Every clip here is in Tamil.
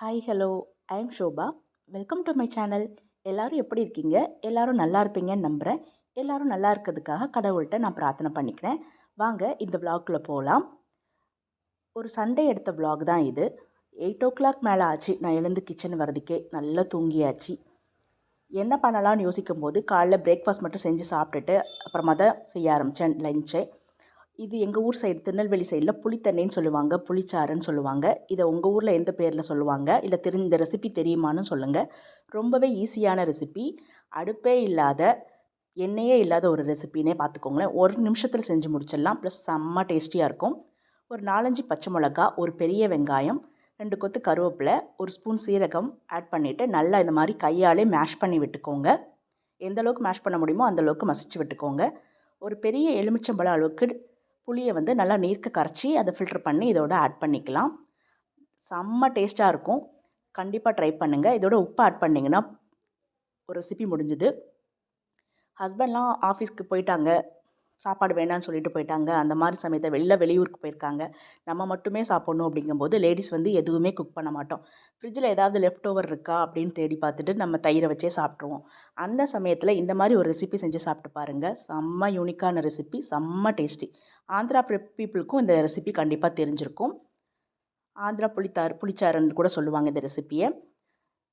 Hi hello I am Shobha. Welcome to my channel. எல்லோரும் எப்படி இருக்கீங்க? எல்லோரும் நல்லா இருப்பீங்கன்னு நம்புகிறேன். எல்லோரும் நல்லா இருக்கிறதுக்காக கடவுள்கிட்ட நான் பிரார்த்தனை பண்ணிக்கிறேன். வாங்க இந்த விளாக்குள்ளே போகலாம். ஒரு சண்டே எடுத்த விளாக் தான் இது. 8 o'clock மேலே ஆச்சு நான் எழுந்து கிச்சன் வரதுக்கே. நல்லா தூங்கியாச்சு. என்ன பண்ணலாம்னு யோசிக்கும் போது காலைல பிரேக்ஃபாஸ்ட் மட்டும் செஞ்சு சாப்பிட்டுட்டு அப்புறமா தான் செய்ய ஆரம்பித்தேன் லஞ்சை. இது எங்கள் ஊர் சைடு திருநெல்வேலி சைடில் புளித்தண்ணின்னு சொல்லுவாங்க, புளிச்சாறுன்னு சொல்லுவாங்க. இதை உங்கள் ஊரில் எந்த பேரில் சொல்லுவாங்க, இல்லை இந்த ரெசிபி தெரியுமான்னு சொல்லுங்கள். ரொம்பவே ஈஸியான ரெசிபி. அடுப்பே இல்லாத, எண்ணெயே இல்லாத ஒரு ரெசிபினே பார்த்துக்கோங்களேன். ஒரு நிமிஷத்தில் செஞ்சு முடிச்சிடலாம். ப்ளஸ் செம்ம டேஸ்டியாக இருக்கும். ஒரு 4-5 பச்சை மிளகா, ஒரு பெரிய வெங்காயம், 2 கொத்து கருவேப்பிலை, ஒரு ஸ்பூன் சீரகம் ஆட் பண்ணிவிட்டு நல்லா இந்த மாதிரி கையாலே மேஷ் பண்ணி விட்டுக்கோங்க. எந்த அளவுக்கு மேஷ் பண்ண முடியுமோ அந்தளவுக்கு மசிச்சு விட்டுக்கோங்க. ஒரு பெரிய எலுமிச்சம்பழம் அளவுக்கு புளியை வந்து நல்லா நீர்க்க கரைச்சி அதை ஃபில்டர் பண்ணி இதோட ஆட் பண்ணிக்கலாம். செம்ம டேஸ்ட்டாக இருக்கும். கண்டிப்பாக ட்ரை பண்ணுங்கள். இதோட உப்பு ஆட் பண்ணிங்கன்னா ஒரு ரெசிபி முடிஞ்சுது. ஹஸ்பண்ட்லாம் ஆஃபீஸ்க்கு போயிட்டாங்க, சாப்பாடு வேணான்னு சொல்லிட்டு போயிட்டாங்க. அந்த மாதிரி சமயத்தை வெளியூருக்கு போயிருக்காங்க. நம்ம மட்டுமே சாப்பிட்ணும் அப்படிங்கும்போது லேடிஸ் வந்து எதுவுமே குக் பண்ண மாட்டோம். ஃப்ரிட்ஜில் ஏதாவது லெஃப்ட் ஓவர் இருக்கா அப்படின்னு தேடி பார்த்துட்டு நம்ம தயிரை வச்சே சாப்பிட்ருவோம். அந்த சமயத்தில் இந்த மாதிரி ஒரு ரெசிபி செஞ்சு சாப்பிட்டு பாருங்கள். செம்ம யூனிக்கான ரெசிபி, செம்ம டேஸ்டி. ஆந்திரா பீப்புளுக்கும் இந்த ரெசிபி கண்டிப்பாக தெரிஞ்சிருக்கும். ஆந்திரா புளிச்சாறுன்னு கூட சொல்லுவாங்க இந்த ரெசிப்பியை.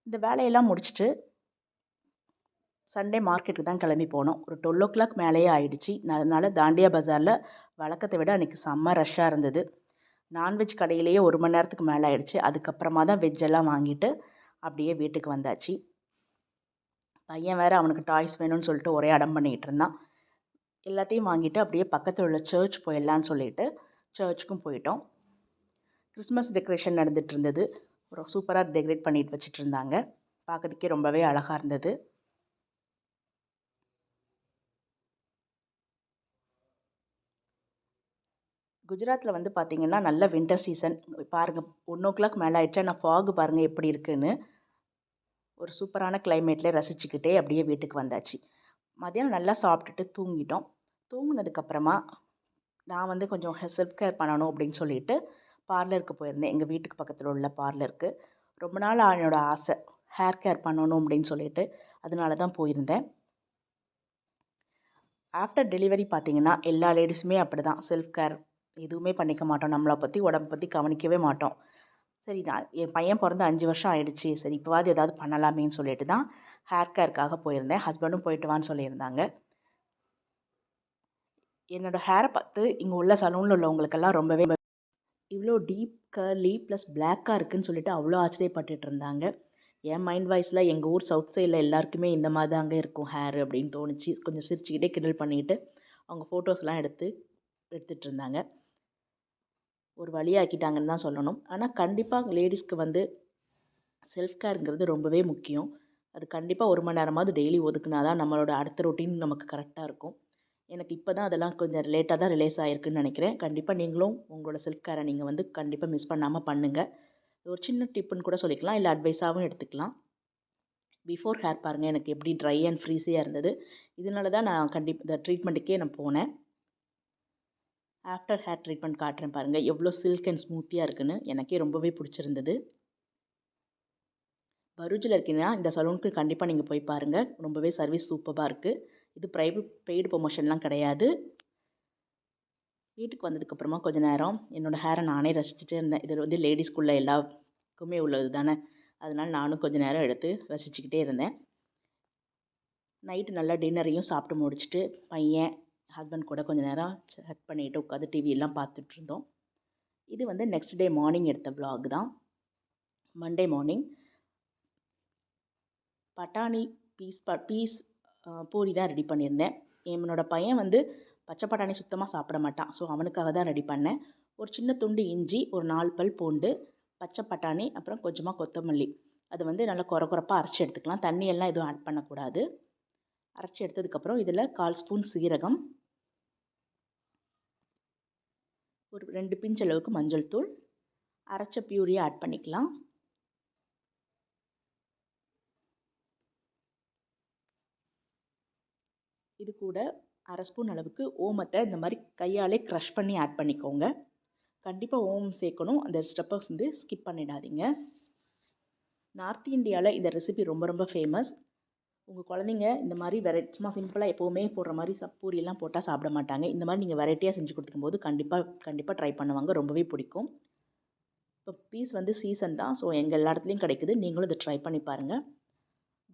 இந்த வேலையெல்லாம் முடிச்சுட்டு சண்டே மார்க்கெட்டுக்கு தான் கிளம்பி போனோம். ஒரு 12 o'clock மேலேயே ஆயிடுச்சு. அதனால் தாண்டியா பஜாரில் வழக்கத்தை விட அன்றைக்கி செம்ம ரஷ்ஷாக இருந்தது. நான்வெஜ் கடையிலேயே 1 மணி நேரத்துக்கு மேலே ஆயிடுச்சு. அதுக்கப்புறமா தான் வெஜ்ஜெல்லாம் வாங்கிட்டு அப்படியே வீட்டுக்கு வந்தாச்சு. பையன் வேறு அவனுக்கு டாய்ஸ் வேணும்னு சொல்லிட்டு ஒரே அடம் பண்ணிக்கிட்டு இருந்தான். எல்லாத்தையும் வாங்கிட்டு அப்படியே பக்கத்தில் உள்ள சர்ச் போயிடலான்னு சொல்லிட்டு சர்ச்சுக்கும் போயிட்டோம். கிறிஸ்மஸ் டெக்கரேஷன் நடந்துகிட்டு இருந்தது. ஒரு சூப்பராக டெக்கரேட் பண்ணிட்டு வச்சுட்டு இருந்தாங்க. பார்க்கறதுக்கே ரொம்பவே அழகாக இருந்தது. குஜராத்தில் வந்து பார்த்திங்கன்னா நல்ல வின்டர் சீசன். பாருங்கள் 1 o'clock மேலே ஆயிடுச்சு. ஆனால் ஃபாகு பாருங்கள் எப்படி இருக்குன்னு. ஒரு சூப்பரான கிளைமேட்லேயே ரசிச்சுக்கிட்டே அப்படியே வீட்டுக்கு வந்தாச்சு. மதியானம் நல்லா சாப்பிட்டுட்டு தூங்கிட்டோம். தூங்கினதுக்கப்புறமா நான் வந்து கொஞ்சம் செல்ஃப் கேர் பண்ணணும் அப்படின்னு சொல்லிட்டு பார்லருக்கு போயிருந்தேன். எங்கள் வீட்டுக்கு பக்கத்தில் உள்ள பார்லருக்கு. ரொம்ப நாள் என்னோடய ஆசை ஹேர் கேர் பண்ணணும் அப்படின்னு சொல்லிட்டு அதனால தான் போயிருந்தேன். ஆஃப்டர் டெலிவரி பார்த்திங்கன்னா எல்லா லேடிஸுமே அப்படி தான் செல்ஃப் கேர் எதுவுமே பண்ணிக்க மாட்டோம். நம்மளை பற்றி உடம்பை பற்றி கவனிக்கவே மாட்டோம். சரி, நான் என் பையன் பிறந்து 5 வருஷம் ஆயிடுச்சு, சரி இப்போவாது ஏதாவது பண்ணலாமேன்னு சொல்லிட்டு தான் ஹேர் கேருக்காக போயிருந்தேன். ஹஸ்பண்டும் போயிட்டு வான்னு சொல்லியிருந்தாங்க. என்னோடய ஹேரை பார்த்து இங்கே உள்ள சலூனில் உள்ளவங்களுக்கெல்லாம் ரொம்பவே இவ்வளோ டீப் கர்லி ப்ளஸ் பிளாக்காக இருக்குதுன்னு சொல்லிட்டு அவ்வளோ ஆச்சரியப்பட்டுட்டு இருந்தாங்க. என் மைண்ட் வாய்ஸில் எங்கள் ஊர் சவுத் சைடில் எல்லாருக்குமே இந்த மாதிரி தாங்க இருக்கும் ஹேர் அப்படின்னு தோணுச்சு. கொஞ்சம் சிரிச்சுக்கிட்டே கிண்டல் பண்ணிக்கிட்டு அவங்க ஃபோட்டோஸ்லாம் எடுத்துகிட்டு இருந்தாங்க. ஒரு வழியாக்கிட்டாங்கன்னு தான் சொல்லணும். ஆனால் கண்டிப்பாக லேடிஸ்க்கு வந்து செல்ஃப் கேருங்கிறது ரொம்பவே முக்கியம். அது கண்டிப்பாக 1 மணி நேரமாவது டெய்லி ஒதுக்குனா தான் நம்மளோட அடுத்த ரொட்டீன் நமக்கு கரெக்டாக இருக்கும். எனக்கு இப்போ தான் அதெல்லாம் கொஞ்சம் லேட்டாக தான் ரிலைஸ் ஆகிருக்குன்னு நினைக்கிறேன். கண்டிப்பாக நீங்களும் உங்களோட செல்ஃப் கேரை நீங்கள் வந்து கண்டிப்பாக மிஸ் பண்ணாமல் பண்ணுங்கள். ஒரு சின்ன டிப்புன்னு கூட சொல்லிக்கலாம், இல்லை அட்வைஸாகவும் எடுத்துக்கலாம். பிஃபோர் ஹேர் பாருங்கள் எனக்கு எப்படி ட்ரை அண்ட் ஃப்ரீஸியாக இருந்தது. இதனால தான் நான் இந்த ட்ரீட்மெண்ட்டுக்கே நான் போனேன். ஆஃப்டர் ஹேர் ட்ரீட்மெண்ட் காட்டுறேன் பாருங்கள், எவ்வளோ சில்க் அண்ட் ஸ்மூத்தியாக இருக்குன்னு. எனக்கே ரொம்பவே பிடிச்சிருந்தது. பரூச்சில் இருக்கீங்கன்னா இந்த சலூனுக்கு கண்டிப்பாக நீங்கள் போய் பாருங்கள். ரொம்பவே சர்வீஸ் சூப்பராக இருக்குது. இது பெய்டு ப்ரொமோஷன்லாம் கிடையாது. வீட்டுக்கு வந்ததுக்கப்புறமா கொஞ்சம் நேரம் என்னோடய ஹேரை நானே ரசிச்சுட்டே இருந்தேன். இது வந்து லேடிஸ்க்குள்ளே எல்லாருக்குமே உள்ளது தானே. அதனால் நானும் கொஞ்சம் நேரம் எடுத்து ரசிச்சுக்கிட்டே இருந்தேன். நைட்டு நல்லா டின்னரையும் சாப்பிட்டு முடிச்சுட்டு பையன் ஹஸ்பண்ட் கூட கொஞ்சம் நேரம் சேட் பண்ணிவிட்டு உட்காந்து டிவியெல்லாம் பார்த்துட்ருந்தோம். இது வந்து நெக்ஸ்ட் டே மார்னிங் எடுத்த விலாக் தான். மண்டே மார்னிங் பட்டாணி பீஸ் பூரி தான் ரெடி பண்ணியிருந்தேன். என்னோடய பையன் வந்து பச்சை பட்டாணி சுத்தமாக சாப்பிட மாட்டான். ஸோ அவனுக்காக தான் ரெடி பண்ணேன். ஒரு சின்ன துண்டு இஞ்சி, ஒரு 4 பல் பூண்டு, பச்சை பட்டாணி, அப்புறம் கொஞ்சமாக கொத்தமல்லி. அது வந்து நல்லா கொரப்பாக அரைச்சி எடுத்துக்கலாம். தண்ணியெல்லாம் எதுவும் ஆட் பண்ணக்கூடாது. அரைச்சி எடுத்ததுக்கப்புறம் இதில் 1/4 ஸ்பூன் சீரகம், ஒரு 2 பிஞ்ச் அளவுக்கு மஞ்சள் தூள், அரைச்ச பியூரியை ஆட் பண்ணிக்கலாம். இது கூட 1/2 ஸ்பூன் அளவுக்கு ஓமத்தை இந்த மாதிரி கையாலே க்ரஷ் பண்ணி ஆட் பண்ணிக்கோங்க. கண்டிப்பாக ஓமம் சேர்க்கணும். அந்த ஸ்டெப்பை வந்து ஸ்கிப் பண்ணிடாதீங்க. நார்த் இந்தியாவில் இந்த ரெசிபி ரொம்ப ரொம்ப ஃபேமஸ். உங்கள் குழந்தைங்க இந்த மாதிரி சும்மா சிம்பிளாக எப்போவுமே போடுற மாதிரி பூரியெல்லாம் போட்டால் சாப்பிட மாட்டாங்க. இந்த மாதிரி நீங்கள் வெரைட்டியாக செஞ்சு கொடுக்கும்போது கண்டிப்பாக ட்ரை பண்ணுவாங்க. ரொம்பவே பிடிக்கும். இப்போ பீஸ் வந்து சீசன் தான். ஸோ எங்கள் எல்லா இடத்துலையும் கிடைக்குது. நீங்களும் இதை ட்ரை பண்ணி பாருங்கள்.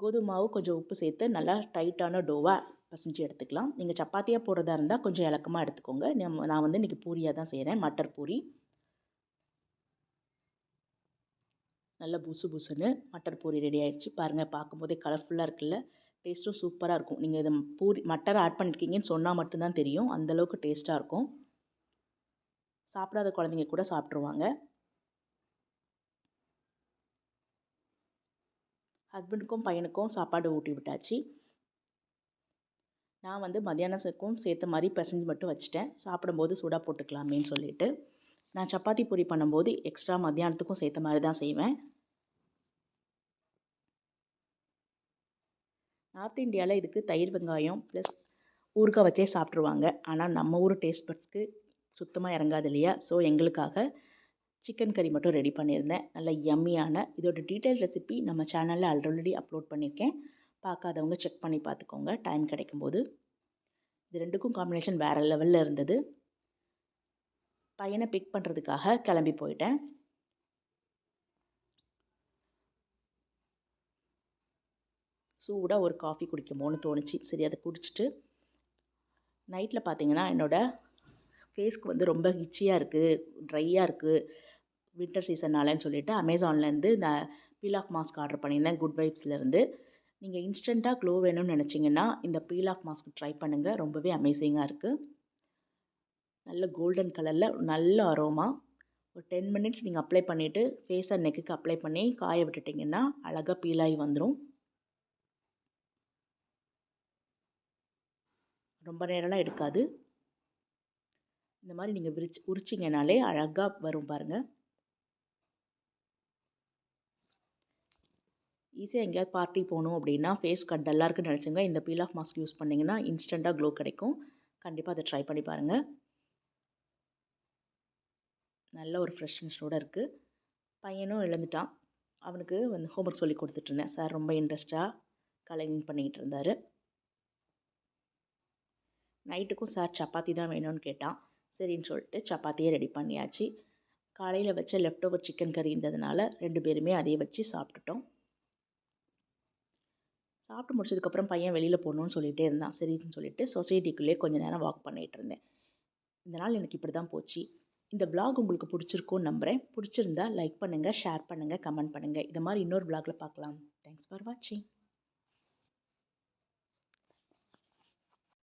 கோதுமை மாவு கொஞ்சம் உப்பு சேர்த்து நல்லா டைட்டான டோவாக பசைஞ்சு எடுத்துக்கலாம். நீங்கள் சப்பாத்தியாக போடுறதா இருந்தால் கொஞ்சம் இலக்கமாக எடுத்துக்கோங்க. நான் வந்து இன்றைக்கி பூரியாக தான் செய்கிறேன். மட்டர் பூரி. நல்லா புசு புசுன்னு மட்டர் பூரி ரெடி ஆகிடுச்சு. பாருங்கள், பார்க்கும்போதே கலர்ஃபுல்லாக இருக்குல்ல. டேஸ்ட்டும் சூப்பராக இருக்கும். நீங்கள் இதை மட்டர் ஆட் பண்ணியிருக்கீங்கன்னு சொன்னால் மட்டும்தான் தெரியும். அந்தளவுக்கு டேஸ்ட்டாக இருக்கும். சாப்பிடாத குழந்தைங்க கூட சாப்பிட்ருவாங்க. ஹஸ்பண்டுக்கும் பையனுக்கும் சாப்பாடு ஊட்டி விட்டாச்சு. நான் வந்து மத்தியானத்துக்கும் சேர்த்த மாதிரி பிசைஞ்சு மட்டும் வச்சுட்டேன். சாப்பிடும்போது சூடாக போட்டுக்கலாமேன்னு சொல்லிட்டு. நான் சப்பாத்தி பூரி பண்ணும்போது எக்ஸ்ட்ரா மத்தியானத்துக்கும் சேர்த்த மாதிரி தான் செய்வேன். நார்த் இந்தியாவில் இதுக்கு தயிர் வெங்காயம் ப்ளஸ் ஊறுகாய் வச்சே சாப்பிட்ருவாங்க. ஆனால் நம்ம ஊர் டேஸ்ட் பட்ஸ்க்கு சுத்தமாக இறங்காது இல்லையா? ஸோ எங்களுக்காக சிக்கன் கறி மட்டும் ரெடி பண்ணியிருந்தேன். நல்ல யம்மியான இதோட டீட்டெயில் ரெசிபி நம்ம சேனலில் ஆல்ரெடி அப்லோட் பண்ணியிருக்கேன். பார்க்காதவங்க செக் பண்ணி பார்த்துக்கோங்க டைம் கிடைக்கும்போது. இது ரெண்டுக்கும் காம்பினேஷன் வேறு லெவலில் இருந்தது. பையனை பிக் பண்ணுறதுக்காக கிளம்பி போயிட்டேன். சூடாக ஒரு காஃபி குடிக்குமோன்னு தோணுச்சு. சரி, அதை குடிச்சிட்டு நைட்டில் பார்த்தீங்கன்னா என்னோடய ஃபேஸ்க்கு வந்து ரொம்ப இச்சியாக இருக்குது, ட்ரையாக இருக்குது, வின்டர் சீசன்னாலன்னு சொல்லிட்டு அமேசான்லேருந்து நான் பீல் ஆஃப் மாஸ்க் ஆர்டர் பண்ணியிருந்தேன். குட் வைப்ஸ்லேருந்து. நீங்கள் இன்ஸ்டண்ட்டாக க்ளோ வேணும்னு நினச்சிங்கன்னா இந்த பீல் ஆஃப் மாஸ்க் ட்ரை பண்ணுங்கள். ரொம்பவே அமேசிங்காக இருக்குது. நல்ல கோல்டன் கலரில் நல்ல அரோமா. ஒரு 10 மினிட்ஸ் நீங்கள் அப்ளை பண்ணிவிட்டு ஃபேஸ் அண்ட் நெக்குக்கு அப்ளை பண்ணி காய விட்டுட்டிங்கன்னா அழகாக பீலாகி வந்துடும். ரொம்ப நேரம்லாம் எடுக்காது. இந்த மாதிரி நீங்கள் உரிச்சிங்கனாலே அழகாக வரும் பாருங்கள். ஈஸியாக எங்கேயாவது பார்ட்டி போகணும் அப்படின்னா ஃபேஸ் டல்லாக இருக்குன்னு நினச்சிங்க இந்த பீல் ஆஃப் மாஸ்க் யூஸ் பண்ணிங்கன்னா இன்ஸ்டண்ட்டாக க்ளோ கிடைக்கும். கண்டிப்பாக அதை ட்ரை பண்ணி பாருங்கள். நல்ல ஒரு ஃப்ரெஷ்னஸோடு இருக்குது. பையனும் எழுந்துட்டான். அவனுக்கு வந்து ஹோம்ஒர்க் சொல்லி கொடுத்துட்ருந்தேன். சார் ரொம்ப இன்ட்ரெஸ்ட்டாக கலரிங் பண்ணிக்கிட்டு இருந்தார். நைட்டுக்கும் சார் சப்பாத்தி தான் வேணும்னு கேட்டான். சரின்னு சொல்லிட்டு சப்பாத்தியே ரெடி பண்ணியாச்சு. காலையில் வச்ச லெஃப்ட் ஓவர் சிக்கன் கறி இருந்ததுனால 2 பேருமே அதையே வச்சு சாப்பிட்டுட்டோம். சாப்பிட்டு முடிச்சதுக்கப்புறம் பையன் வெளியில் போகணுன்னு சொல்லிகிட்டே இருந்தான். சரின்னு சொல்லிட்டு சொசைட்டிக்குள்ளேயே கொஞ்சம் நேரம் வாக் பண்ணிகிட்டு இருந்தேன். இந்த நாள் எனக்கு இப்படி தான் போச்சு. இந்த விலாக் உங்களுக்கு பிடிச்சிருக்கும்னு நம்புகிறேன். பிடிச்சிருந்தா லைக் பண்ணுங்கள், ஷேர் பண்ணுங்கள், கமெண்ட் பண்ணுங்கள். இது மாதிரி இன்னொரு விலாகில் பார்க்கலாம். தேங்க்ஸ் ஃபார் வாட்சிங்.